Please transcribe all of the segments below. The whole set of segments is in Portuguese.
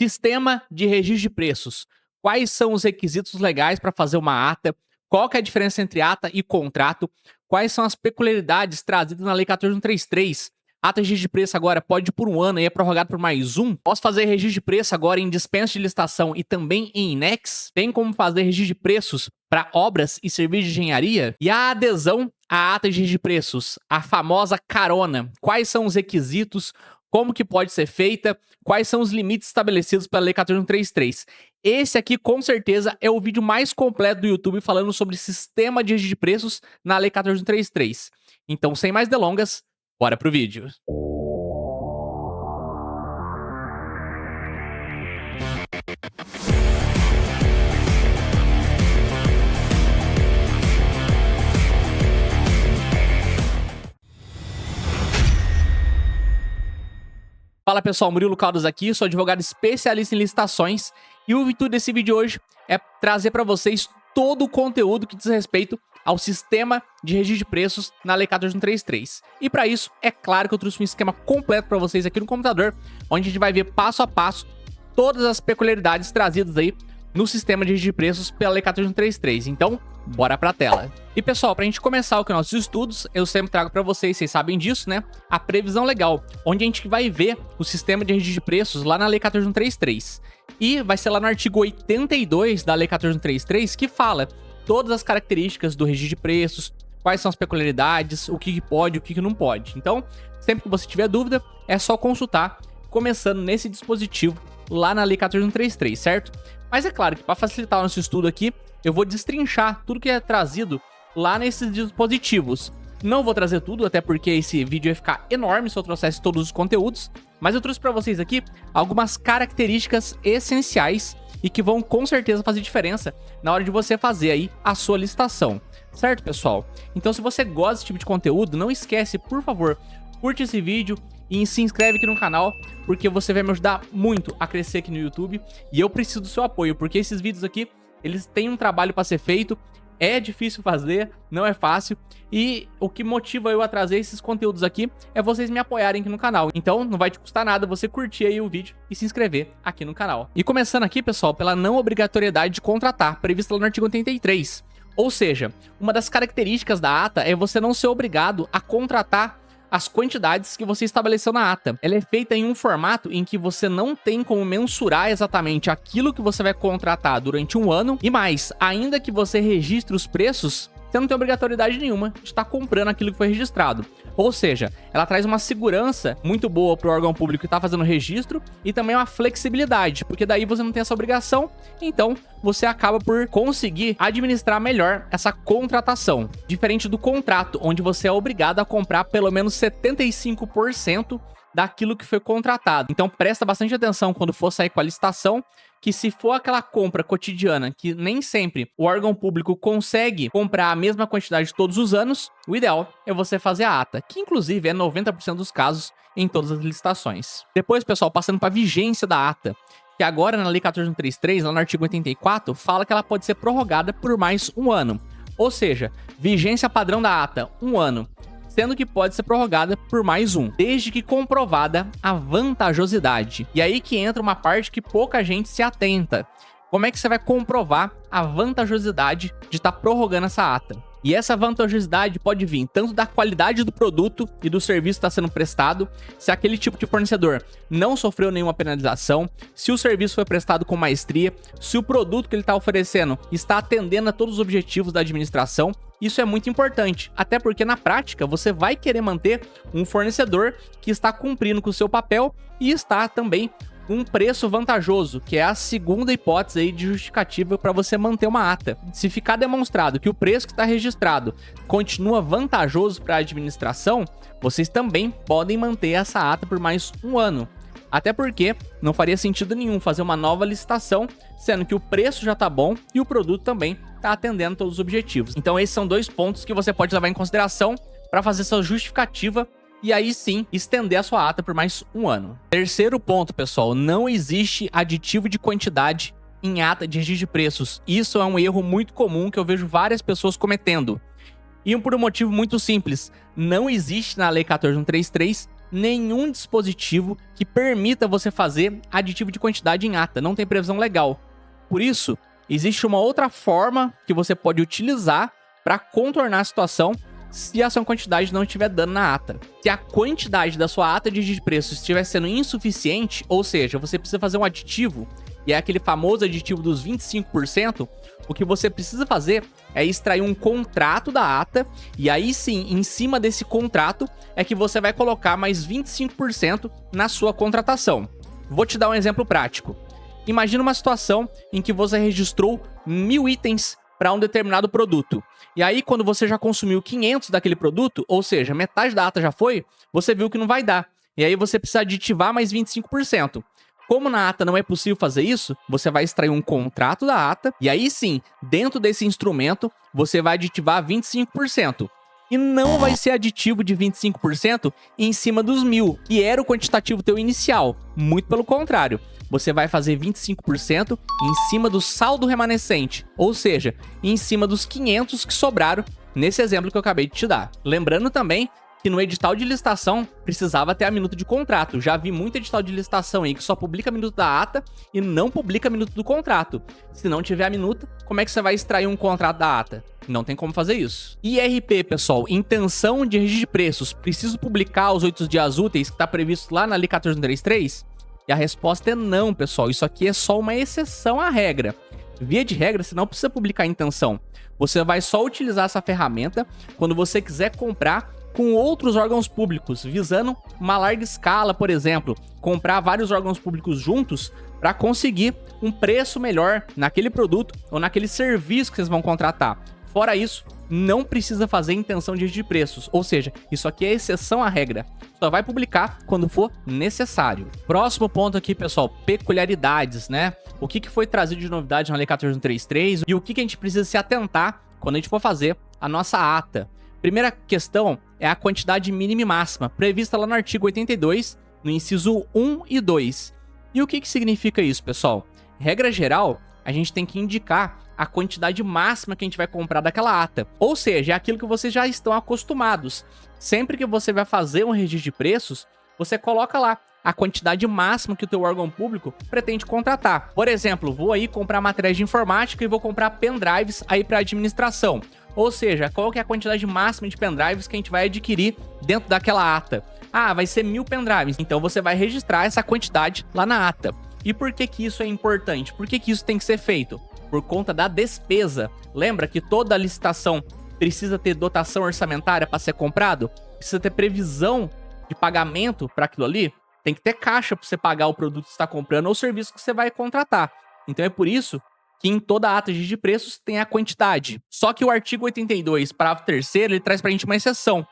Sistema de registro de preços. Quais são os requisitos legais para fazer uma ata? Qual que é a diferença entre ata e contrato? Quais são as peculiaridades trazidas na Lei 14.133? Ata de registro de preço agora pode ir por um ano e é prorrogado por mais um? Posso fazer registro de preço agora em dispensa de licitação e também em INEX? Tem como fazer registro de preços para obras e serviços de engenharia? E a adesão à ata de registro de preços, a famosa carona. Quais são os requisitos? Como que pode ser feita, quais são os limites estabelecidos pela Lei 14.133. Esse aqui, com certeza, é o vídeo mais completo do YouTube falando sobre sistema de registro de preços na Lei 14.133. Então, sem mais delongas, bora pro vídeo. Fala pessoal, Murilo Caldas aqui, sou advogado especialista em licitações e o intuito desse vídeo hoje é trazer para vocês todo o conteúdo que diz respeito ao sistema de registro de preços na Lei 14.133. E para isso, é claro que eu trouxe um esquema completo para vocês aqui no computador, onde a gente vai ver passo a passo todas as peculiaridades trazidas aí no sistema de registro de preços pela Lei 14.133. Então, bora pra tela. E pessoal, pra gente começar com nossos estudos, eu sempre trago pra vocês sabem disso, né? A previsão legal, onde a gente vai ver o sistema de registro de preços lá na Lei 14.133. E vai ser lá no artigo 82 da Lei 14.133 que fala todas as características do registro de preços, quais são as peculiaridades, o que pode e o que não pode. Então, sempre que você tiver dúvida, é só consultar, começando nesse dispositivo lá na Lei 14.133, certo? Mas é claro que para facilitar o nosso estudo aqui, eu vou destrinchar tudo que é trazido lá nesses dispositivos. Não vou trazer tudo, até porque esse vídeo ia ficar enorme se eu trouxesse todos os conteúdos, mas eu trouxe para vocês aqui algumas características essenciais e que vão com certeza fazer diferença na hora de você fazer aí a sua licitação, certo, pessoal? Então, se você gosta desse tipo de conteúdo, não esquece, por favor, curte esse vídeo e se inscreve aqui no canal, porque você vai me ajudar muito a crescer aqui no YouTube e eu preciso do seu apoio, porque esses vídeos aqui, eles têm um trabalho para ser feito, é difícil fazer, não é fácil, e o que motiva eu a trazer esses conteúdos aqui é vocês me apoiarem aqui no canal. Então não vai te custar nada você curtir aí o vídeo e se inscrever aqui no canal. E começando aqui, pessoal, pela não obrigatoriedade de contratar, prevista lá no artigo 83. Ou seja, uma das características da ata é você não ser obrigado a contratar as quantidades que você estabeleceu na ata. Ela é feita em um formato em que você não tem como mensurar exatamente aquilo que você vai contratar durante um ano, e mais, ainda que você registre os preços, você não tem obrigatoriedade nenhuma de estar comprando aquilo que foi registrado. Ou seja, ela traz uma segurança muito boa para o órgão público que está fazendo o registro e também uma flexibilidade, porque daí você não tem essa obrigação, então você acaba por conseguir administrar melhor essa contratação. Diferente do contrato, onde você é obrigado a comprar pelo menos 75% daquilo que foi contratado. Então presta bastante atenção quando for sair com a licitação, que se for aquela compra cotidiana, que nem sempre o órgão público consegue comprar a mesma quantidade todos os anos, o ideal é você fazer a ata, que inclusive é 90% dos casos em todas as licitações. Depois, pessoal, passando para a vigência da ata, que agora na Lei 14.133, lá no artigo 84, fala que ela pode ser prorrogada por mais um ano. Ou seja, vigência padrão da ata, um ano, sendo que pode ser prorrogada por mais um, desde que comprovada a vantajosidade. E aí que entra uma parte que pouca gente se atenta. Como é que você vai comprovar a vantajosidade de estar prorrogando essa ata? E essa vantajosidade pode vir tanto da qualidade do produto e do serviço que está sendo prestado, se aquele tipo de fornecedor não sofreu nenhuma penalização, se o serviço foi prestado com maestria, se o produto que ele está oferecendo está atendendo a todos os objetivos da administração. Isso é muito importante, até porque na prática você vai querer manter um fornecedor que está cumprindo com o seu papel e está também um preço vantajoso, que é a segunda hipótese aí de justificativa para você manter uma ata. Se ficar demonstrado que o preço que está registrado continua vantajoso para a administração, vocês também podem manter essa ata por mais um ano. Até porque não faria sentido nenhum fazer uma nova licitação, sendo que o preço já está bom e o produto também está atendendo todos os objetivos. Então esses são dois pontos que você pode levar em consideração para fazer sua justificativa e aí sim estender a sua ata por mais um ano. Terceiro ponto, pessoal, não existe aditivo de quantidade em ata de registro de preços. Isso é um erro muito comum que eu vejo várias pessoas cometendo. E por um motivo muito simples, não existe na Lei 14.133 nenhum dispositivo que permita você fazer aditivo de quantidade em ata, não tem previsão legal. Por isso, existe uma outra forma que você pode utilizar para contornar a situação se a sua quantidade não estiver dando na ata. Se a quantidade da sua ata de registro de preços estiver sendo insuficiente, ou seja, você precisa fazer um aditivo, e é aquele famoso aditivo dos 25%, o que você precisa fazer é extrair um contrato da ata, e aí sim, em cima desse contrato, é que você vai colocar mais 25% na sua contratação. Vou te dar um exemplo prático. Imagina uma situação em que você registrou 1000 itens para um determinado produto. E aí, quando você já consumiu 500 daquele produto, ou seja, metade da ata já foi, você viu que não vai dar. E aí você precisa aditivar mais 25%. Como na ata não é possível fazer isso, você vai extrair um contrato da ata, e aí sim, dentro desse instrumento, você vai aditivar 25%. E não vai ser aditivo de 25% em cima dos 1000, que era o quantitativo teu inicial. Muito pelo contrário, você vai fazer 25% em cima do saldo remanescente, ou seja, em cima dos 500 que sobraram nesse exemplo que eu acabei de te dar. Lembrando também que no edital de licitação precisava ter a minuta de contrato. Já vi muito edital de licitação aí que só publica a minuta da ata e não publica a minuta do contrato. Se não tiver a minuta, como é que você vai extrair um contrato da ata? Não tem como fazer isso. IRP, pessoal, intenção de registro de preços. Preciso publicar os 8 dias úteis que está previsto lá na Lei 14.133? E a resposta é não, pessoal. Isso aqui é só uma exceção à regra. Via de regra, você não precisa publicar a intenção. Você vai só utilizar essa ferramenta quando você quiser comprar com outros órgãos públicos, visando uma larga escala, por exemplo, comprar vários órgãos públicos juntos para conseguir um preço melhor naquele produto ou naquele serviço que vocês vão contratar. Fora isso, não precisa fazer intenção de registro de preços, ou seja, isso aqui é exceção à regra. Só vai publicar quando for necessário. Próximo ponto aqui, pessoal, peculiaridades, né? O que foi trazido de novidade na Lei 14.133 e o que a gente precisa se atentar quando a gente for fazer a nossa ata. Primeira questão é a quantidade mínima e máxima, prevista lá no artigo 82, no inciso 1 e 2. E o que significa isso, pessoal? Regra geral, a gente tem que indicar a quantidade máxima que a gente vai comprar daquela ata. Ou seja, é aquilo que vocês já estão acostumados. Sempre que você vai fazer um registro de preços, você coloca lá a quantidade máxima que o teu órgão público pretende contratar. Por exemplo, vou aí comprar materiais de informática e vou comprar pendrives aí para administração. Ou seja, qual que é a quantidade máxima de pendrives que a gente vai adquirir dentro daquela ata? Ah, vai ser 1000 pendrives. Então você vai registrar essa quantidade lá na ata. E por que isso é importante? Por que isso tem que ser feito? Por conta da despesa. Lembra que toda licitação precisa ter dotação orçamentária para ser comprado? Precisa ter previsão de pagamento para aquilo ali? Tem que ter caixa para você pagar o produto que você está comprando ou o serviço que você vai contratar. Então é por isso que em toda ata de preços tem a quantidade. Só que o artigo 82, parágrafo 3º, ele traz pra gente uma exceção.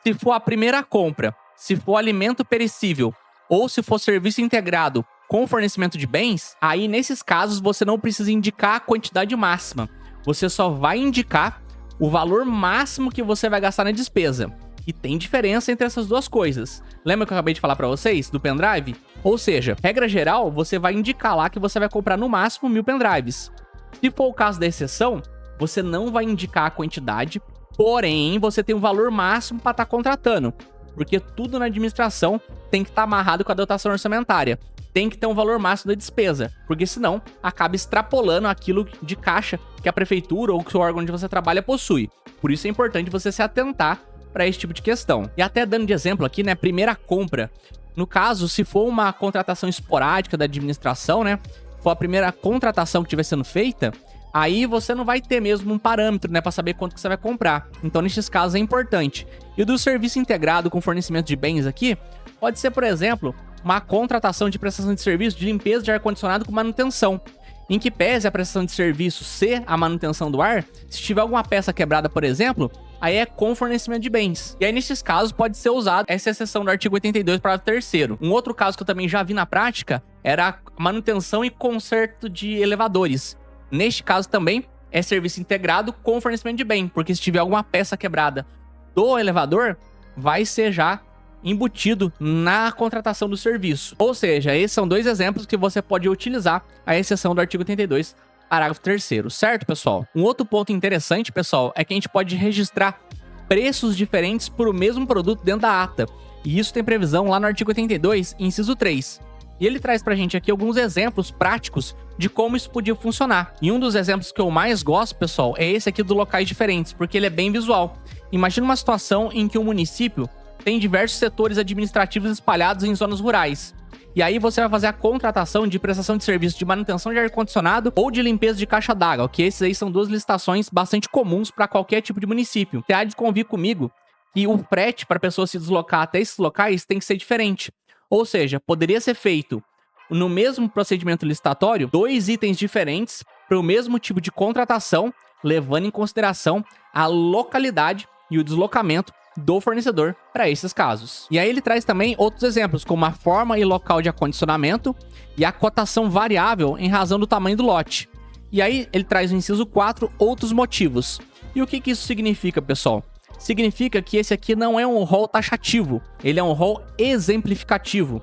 Se for a primeira compra, se for alimento perecível ou se for serviço integrado com fornecimento de bens, aí nesses casos você não precisa indicar a quantidade máxima. Você só vai indicar o valor máximo que você vai gastar na despesa. E tem diferença entre essas duas coisas. Lembra que eu acabei de falar pra vocês do pendrive? Ou seja, regra geral, você vai indicar lá que você vai comprar no máximo 1000 pendrives. Se for o caso da exceção, você não vai indicar a quantidade, porém você tem um valor máximo para estar contratando. Porque tudo na administração tem que estar amarrado com a dotação orçamentária. Tem que ter um valor máximo da despesa, porque senão acaba extrapolando aquilo de caixa que a prefeitura ou que o órgão onde você trabalha possui. Por isso é importante você se atentar para esse tipo de questão. E até dando de exemplo aqui, né, primeira compra. No caso, se for uma contratação esporádica da administração, né, for a primeira contratação que estiver sendo feita, aí você não vai ter mesmo um parâmetro, né, para saber quanto que você vai comprar. Então, nesses casos é importante. E o do serviço integrado com fornecimento de bens aqui, pode ser, por exemplo, uma contratação de prestação de serviço de limpeza de ar-condicionado com manutenção. Em que pese a prestação de serviço ser a manutenção do ar, se tiver alguma peça quebrada, por exemplo, aí é com fornecimento de bens. E aí, nesses casos, pode ser usado essa exceção do artigo 82, parágrafo 3º. Um outro caso que eu também já vi na prática era a manutenção e conserto de elevadores. Neste caso também é serviço integrado com fornecimento de bem, porque se tiver alguma peça quebrada do elevador, vai ser já embutido na contratação do serviço. Ou seja, esses são dois exemplos que você pode utilizar a exceção do artigo 82, parágrafo 3º, certo, pessoal? Um outro ponto interessante, pessoal, é que a gente pode registrar preços diferentes por o mesmo produto dentro da ata. E isso tem previsão lá no artigo 82, inciso 3. E ele traz pra gente aqui alguns exemplos práticos de como isso podia funcionar. E um dos exemplos que eu mais gosto, pessoal, é esse aqui do locais diferentes, porque ele é bem visual. Imagina uma situação em que um município tem diversos setores administrativos espalhados em zonas rurais. E aí você vai fazer a contratação de prestação de serviço de manutenção de ar-condicionado ou de limpeza de caixa d'água, que esses aí são duas licitações bastante comuns para qualquer tipo de município. Você há de convir comigo que o frete para a pessoa se deslocar até esses locais tem que ser diferente. Ou seja, poderia ser feito no mesmo procedimento licitatório 2 itens diferentes para o mesmo tipo de contratação, levando em consideração a localidade e o deslocamento do fornecedor para esses casos. E aí ele traz também outros exemplos, como a forma e local de acondicionamento e a cotação variável em razão do tamanho do lote. E aí ele traz no inciso 4 outros motivos. E o que isso significa, pessoal? Significa que esse aqui não é um rol taxativo, ele é um rol exemplificativo.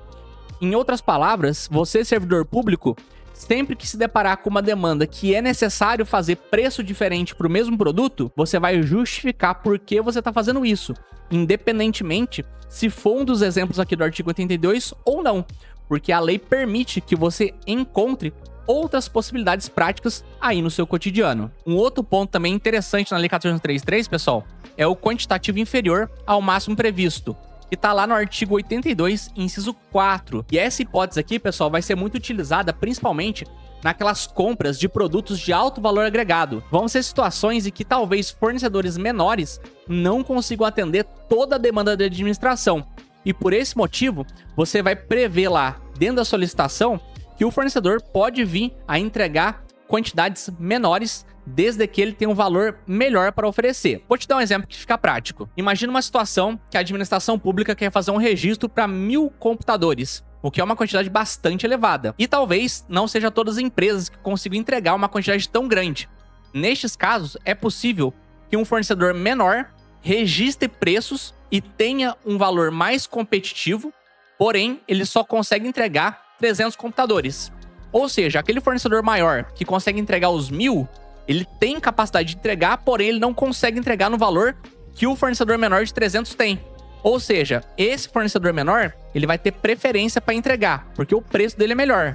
Em outras palavras, você, servidor público, sempre que se deparar com uma demanda que é necessário fazer preço diferente para o mesmo produto, você vai justificar por que você está fazendo isso, independentemente se for um dos exemplos aqui do artigo 82 ou não, porque a lei permite que você encontre outras possibilidades práticas aí no seu cotidiano. Um outro ponto também interessante na Lei 14.133, pessoal, é o quantitativo inferior ao máximo previsto, que tá lá no artigo 82, inciso 4. E essa hipótese aqui, pessoal, vai ser muito utilizada principalmente naquelas compras de produtos de alto valor agregado. Vão ser situações em que talvez fornecedores menores não consigam atender toda a demanda da administração. E por esse motivo, você vai prever lá, dentro da solicitação, que o fornecedor pode vir a entregar quantidades menores desde que ele tenha um valor melhor para oferecer. Vou te dar um exemplo que fica prático. Imagina uma situação que a administração pública quer fazer um registro para 1000 computadores, o que é uma quantidade bastante elevada. E talvez não seja todas as empresas que consigam entregar uma quantidade tão grande. Nestes casos, é possível que um fornecedor menor registre preços e tenha um valor mais competitivo, porém, ele só consegue entregar 300 computadores. Ou seja, aquele fornecedor maior que consegue entregar os 1000, ele tem capacidade de entregar, porém ele não consegue entregar no valor que o fornecedor menor de 300 tem. Ou seja, esse fornecedor menor, ele vai ter preferência para entregar, porque o preço dele é melhor.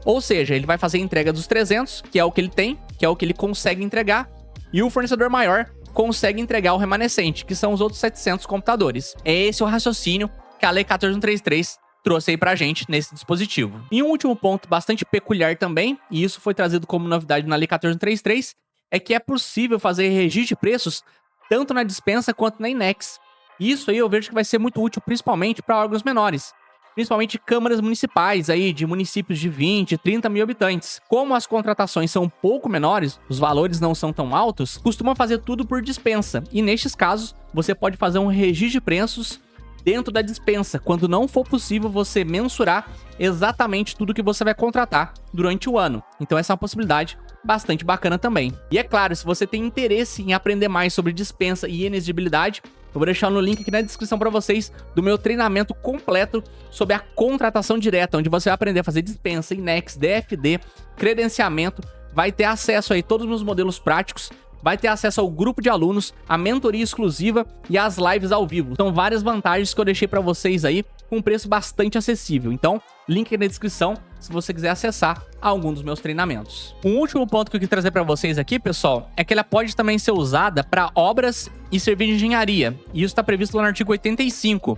Ou seja, ele vai fazer a entrega dos 300, que é o que ele tem, que é o que ele consegue entregar, e o fornecedor maior consegue entregar o remanescente, que são os outros 700 computadores. É esse o raciocínio que a Lei 14.133 trouxe aí pra gente nesse dispositivo. E um último ponto bastante peculiar também, e isso foi trazido como novidade na Lei 14.133, é que é possível fazer registro de preços tanto na dispensa quanto na INEX. Isso aí eu vejo que vai ser muito útil principalmente para órgãos menores, principalmente câmaras municipais aí de municípios de 20, 30 mil habitantes. Como as contratações são um pouco menores, os valores não são tão altos, costuma fazer tudo por dispensa. E nestes casos, você pode fazer um registro de preços dentro da dispensa, quando não for possível você mensurar exatamente tudo que você vai contratar durante o ano. Então essa é uma possibilidade bastante bacana também. E é claro, se você tem interesse em aprender mais sobre dispensa e inexigibilidade, eu vou deixar no link aqui na descrição para vocês do meu treinamento completo sobre a contratação direta, onde você vai aprender a fazer dispensa, INEX, DFD, credenciamento, vai ter acesso aí a todos os meus modelos práticos, vai ter acesso ao grupo de alunos, a mentoria exclusiva e as lives ao vivo. São várias vantagens que eu deixei para vocês aí com um preço bastante acessível. Então, link aqui na descrição se você quiser acessar algum dos meus treinamentos. Um último ponto que eu queria trazer para vocês aqui, pessoal, é que ela pode também ser usada para obras e serviços de engenharia. E isso está previsto lá no artigo 85.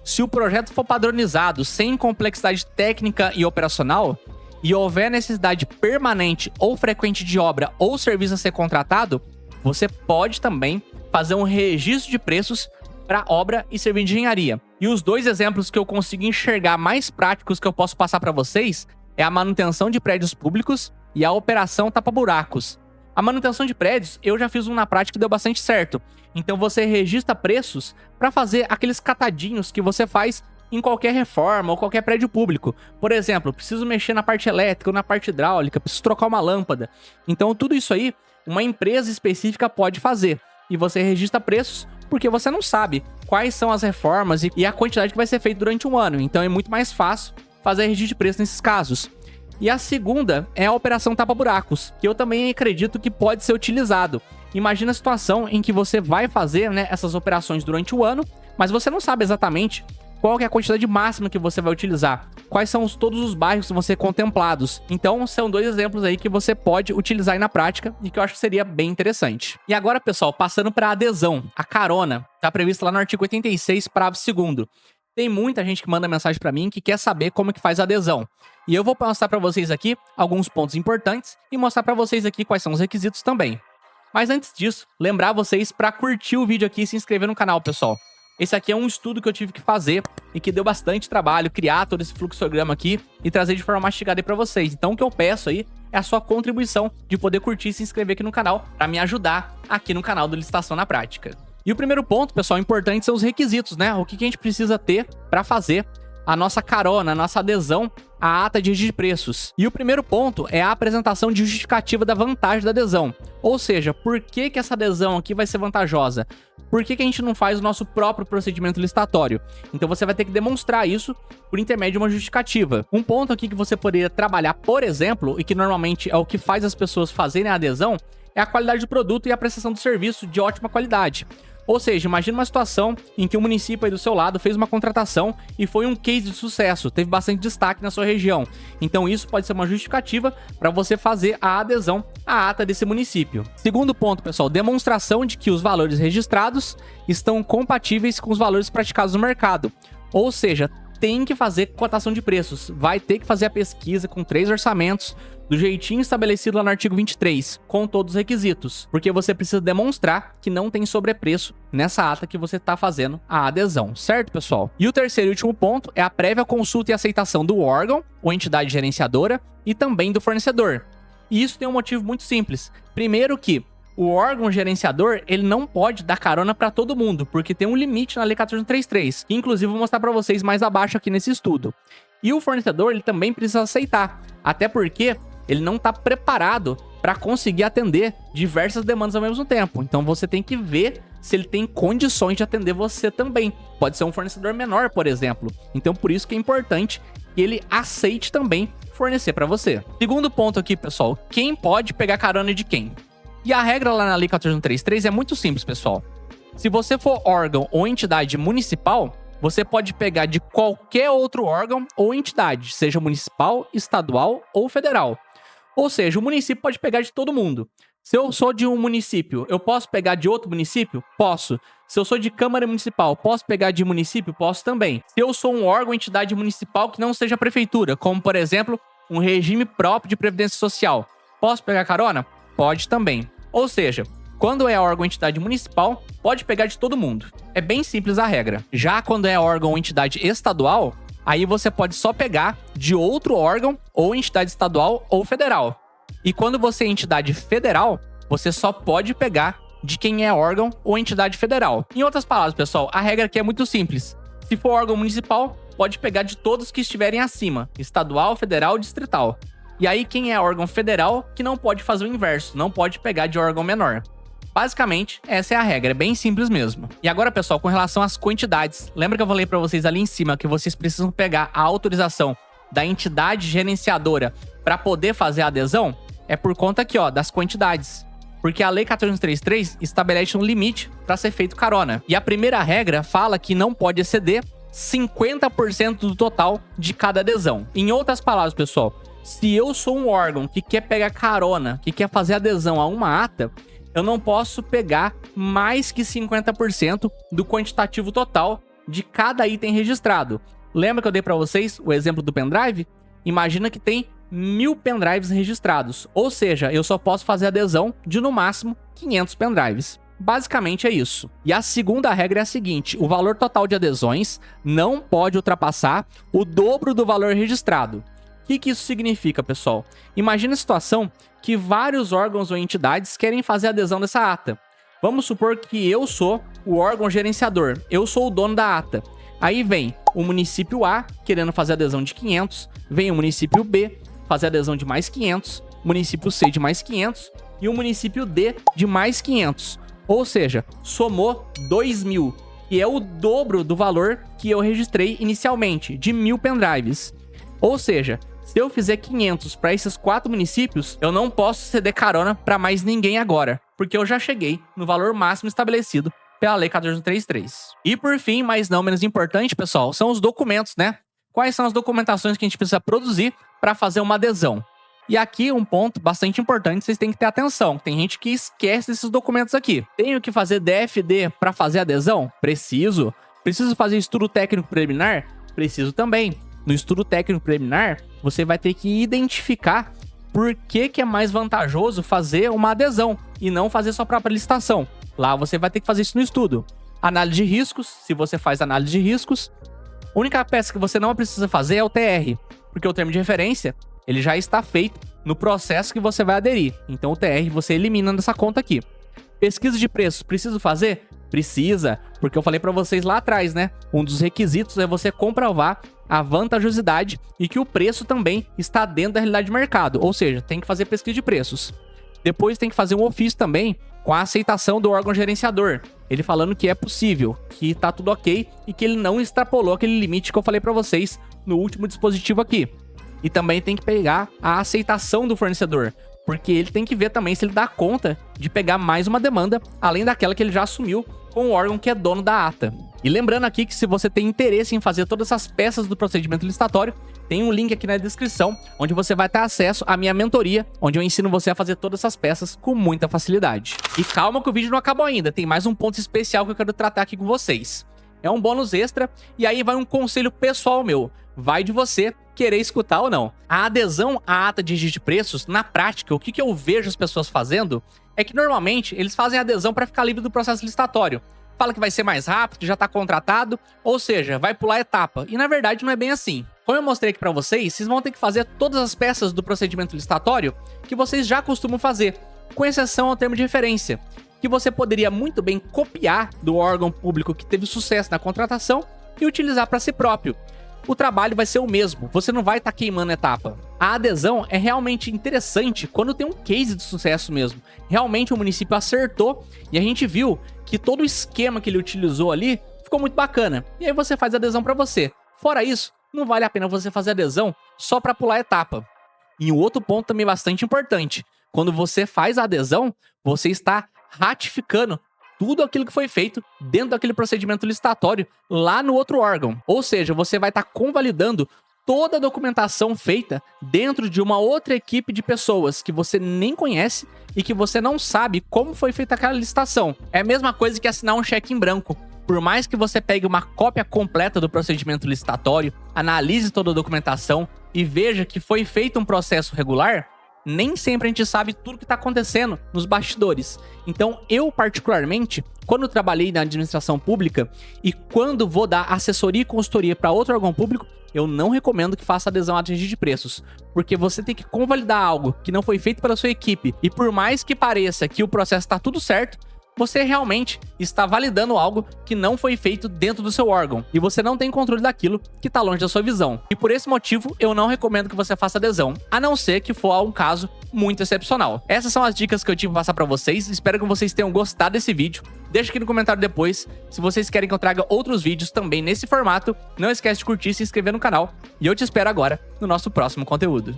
Se o projeto for padronizado, sem complexidade técnica e operacional, e houver necessidade permanente ou frequente de obra ou serviço a ser contratado, você pode também fazer um registro de preços para obra e serviço de engenharia. E os dois exemplos que eu consigo enxergar mais práticos que eu posso passar para vocês é a manutenção de prédios públicos e a operação tapa-buracos. A manutenção de prédios, eu já fiz um na prática e deu bastante certo. Então você registra preços para fazer aqueles catadinhos que você faz em qualquer reforma ou qualquer prédio público. Por exemplo, preciso mexer na parte elétrica ou na parte hidráulica, preciso trocar uma lâmpada. Então tudo isso aí, uma empresa específica pode fazer. E você registra preços porque você não sabe quais são as reformas e a quantidade que vai ser feita durante um ano. Então é muito mais fácil fazer registro de preço nesses casos. E a segunda é a operação tapa-buracos, que eu também acredito que pode ser utilizado. Imagina a situação em que você vai fazer, né, essas operações durante o ano, mas você não sabe exatamente qual que é a quantidade máxima que você vai utilizar, quais são todos os bairros que vão ser contemplados. Então, são 2 exemplos aí que você pode utilizar aí na prática e que eu acho que seria bem interessante. E agora, pessoal, passando para a adesão, a carona, tá prevista lá no artigo 86, parágrafo 2º. Tem muita gente que manda mensagem para mim que quer saber como que faz a adesão. E eu vou mostrar para vocês aqui alguns pontos importantes e mostrar para vocês aqui quais são os requisitos também. Mas antes disso, lembrar vocês para curtir o vídeo aqui e se inscrever no canal, pessoal. Esse aqui é um estudo que eu tive que fazer e que deu bastante trabalho, criar todo esse fluxograma aqui e trazer de forma mastigada aí para vocês. Então o que eu peço aí é a sua contribuição de poder curtir e se inscrever aqui no canal para me ajudar aqui no canal do Licitação na Prática. E o primeiro ponto, pessoal, importante são os requisitos, né? O que a gente precisa ter para fazer a nossa carona, a nossa adesão à ata de registro de preços. E o primeiro ponto é a apresentação de justificativa da vantagem da adesão. Ou seja, por que essa adesão aqui vai ser vantajosa? Por que a gente não faz o nosso próprio procedimento licitatório? Então você vai ter que demonstrar isso por intermédio de uma justificativa. Um ponto aqui que você poderia trabalhar, por exemplo, e que normalmente é o que faz as pessoas fazerem a adesão, é a qualidade do produto e a prestação do serviço de ótima qualidade. Ou seja, imagina uma situação em que o município aí do seu lado fez uma contratação e foi um case de sucesso, teve bastante destaque na sua região. Então isso pode ser uma justificativa para você fazer a adesão à ata desse município. Segundo ponto, pessoal, demonstração de que os valores registrados estão compatíveis com os valores praticados no mercado. Ou seja, tem que fazer cotação de preços, vai ter que fazer a pesquisa com 3 orçamentos, do jeitinho estabelecido lá no artigo 23, com todos os requisitos, porque você precisa demonstrar que não tem sobrepreço nessa ata que você está fazendo a adesão, certo, pessoal? E o terceiro e último ponto é a prévia consulta e aceitação do órgão ou entidade gerenciadora e também do fornecedor. E isso tem um motivo muito simples. Primeiro que o órgão gerenciador, ele não pode dar carona para todo mundo, porque tem um limite na Lei 1433, que inclusive eu vou mostrar para vocês mais abaixo aqui nesse estudo. E o fornecedor, ele também precisa aceitar, até porque ele não está preparado para conseguir atender diversas demandas ao mesmo tempo. Então você tem que ver se ele tem condições de atender você também. Pode ser um fornecedor menor, por exemplo. Então por isso que é importante que ele aceite também fornecer para você. Segundo ponto aqui, pessoal, quem pode pegar carona de quem? E a regra lá na Lei 1433 é muito simples, pessoal. Se você for órgão ou entidade municipal, você pode pegar de qualquer outro órgão ou entidade, seja municipal, estadual ou federal. Ou seja, o município pode pegar de todo mundo. Se eu sou de um município, eu posso pegar de outro município? Posso. Se eu sou de Câmara Municipal, posso pegar de município? Posso também. Se eu sou um órgão ou entidade municipal que não seja prefeitura, como, por exemplo, um regime próprio de previdência social, posso pegar carona? Pode também. Ou seja, quando é órgão ou entidade municipal, pode pegar de todo mundo. É bem simples a regra. Já quando é órgão ou entidade estadual, aí você pode só pegar de outro órgão ou entidade estadual ou federal. E quando você é entidade federal, você só pode pegar de quem é órgão ou entidade federal. Em outras palavras, pessoal, a regra aqui é muito simples. Se for órgão municipal, pode pegar de todos que estiverem acima, estadual, federal e distrital. E aí quem é órgão federal que não pode fazer o inverso, não pode pegar de órgão menor. Basicamente, essa é a regra, é bem simples mesmo. E agora, pessoal, com relação às quantidades, lembra que eu falei para vocês ali em cima que vocês precisam pegar a autorização da entidade gerenciadora para poder fazer a adesão? É por conta aqui, ó, das quantidades. Porque a Lei 1433 estabelece um limite para ser feito carona. E a primeira regra fala que não pode exceder 50% do total de cada adesão. Em outras palavras, pessoal, se eu sou um órgão que quer pegar carona, que quer fazer adesão a uma ata, eu não posso pegar mais que 50% do quantitativo total de cada item registrado. Lembra que eu dei para vocês o exemplo do pendrive? Imagina que tem 1000 pendrives registrados, ou seja, eu só posso fazer adesão de no máximo 500 pendrives. Basicamente é isso. E a segunda regra é a seguinte: o valor total de adesões não pode ultrapassar o dobro do valor registrado. O que isso significa, pessoal? Imagina a situação que vários órgãos ou entidades querem fazer adesão dessa ata. Vamos supor que eu sou o órgão gerenciador, eu sou o dono da ata. Aí vem o município A querendo fazer adesão de 500, vem o município B fazer adesão de mais 500, município C de mais 500 e o município D de mais 500. Ou seja, somou 2.000, que é o dobro do valor que eu registrei inicialmente, de 1000 pendrives. Ou seja, se eu fizer 500 para esses 4 municípios, eu não posso ceder carona para mais ninguém agora, porque eu já cheguei no valor máximo estabelecido pela Lei 14.133. E por fim, mas não menos importante, pessoal, são os documentos, né? Quais são as documentações que a gente precisa produzir para fazer uma adesão? E aqui um ponto bastante importante, vocês têm que ter atenção. Tem gente que esquece desses documentos aqui. Tenho que fazer DFD para fazer adesão? Preciso. Preciso fazer estudo técnico preliminar? Preciso também. No estudo técnico preliminar, você vai ter que identificar por que é mais vantajoso fazer uma adesão e não fazer sua própria licitação. Lá você vai ter que fazer isso no estudo. Análise de riscos, se você faz análise de riscos. A única peça que você não precisa fazer é o TR, porque o termo de referência ele já está feito no processo que você vai aderir. Então o TR você elimina dessa conta aqui. Pesquisa de preços, preciso fazer? Precisa, porque eu falei para vocês lá atrás, né? Um dos requisitos é você comprovar a vantajosidade e que o preço também está dentro da realidade de mercado. Ou seja, tem que fazer pesquisa de preços. Depois tem que fazer um ofício também com a aceitação do órgão gerenciador. Ele falando que é possível, que tá tudo ok e que ele não extrapolou aquele limite que eu falei para vocês no último dispositivo aqui. E também tem que pegar a aceitação do fornecedor, porque ele tem que ver também se ele dá conta de pegar mais uma demanda, além daquela que ele já assumiu com o órgão que é dono da ata. E lembrando aqui que se você tem interesse em fazer todas essas peças do procedimento licitatório, tem um link aqui na descrição, onde você vai ter acesso à minha mentoria, onde eu ensino você a fazer todas essas peças com muita facilidade. E calma que o vídeo não acabou ainda, tem mais um ponto especial que eu quero tratar aqui com vocês. É um bônus extra, e aí vai um conselho pessoal meu. Vai de você querer escutar ou não. A adesão à ata de registro de preços, na prática, o que eu vejo as pessoas fazendo é que normalmente eles fazem adesão para ficar livre do processo licitatório. Fala que vai ser mais rápido, que já está contratado, ou seja, vai pular etapa. E na verdade não é bem assim. Como eu mostrei aqui para vocês, vocês vão ter que fazer todas as peças do procedimento licitatório que vocês já costumam fazer, com exceção ao termo de referência, que você poderia muito bem copiar do órgão público que teve sucesso na contratação e utilizar para si próprio. O trabalho vai ser o mesmo, você não vai estar queimando etapa. A adesão é realmente interessante quando tem um case de sucesso mesmo. Realmente o município acertou e a gente viu que todo o esquema que ele utilizou ali ficou muito bacana. E aí você faz adesão para você. Fora isso, não vale a pena você fazer adesão só para pular etapa. E um outro ponto também bastante importante. Quando você faz a adesão, você está ratificando tudo aquilo que foi feito dentro daquele procedimento licitatório lá no outro órgão. Ou seja, você vai estar convalidando toda a documentação feita dentro de uma outra equipe de pessoas que você nem conhece e que você não sabe como foi feita aquela licitação. É a mesma coisa que assinar um cheque em branco. Por mais que você pegue uma cópia completa do procedimento licitatório, analise toda a documentação e veja que foi feito um processo regular, nem sempre a gente sabe tudo que está acontecendo nos bastidores. Então, eu particularmente, quando trabalhei na administração pública e quando vou dar assessoria e consultoria para outro órgão público, eu não recomendo que faça adesão à registro de preços, porque você tem que convalidar algo que não foi feito pela sua equipe e por mais que pareça que o processo está tudo certo, você realmente está validando algo que não foi feito dentro do seu órgão e você não tem controle daquilo que está longe da sua visão. E por esse motivo, eu não recomendo que você faça adesão, a não ser que for um caso muito excepcional. Essas são as dicas que eu tive para passar para vocês. Espero que vocês tenham gostado desse vídeo. Deixa aqui no comentário depois se vocês querem que eu traga outros vídeos também nesse formato. Não esquece de curtir e se inscrever no canal. E eu te espero agora no nosso próximo conteúdo.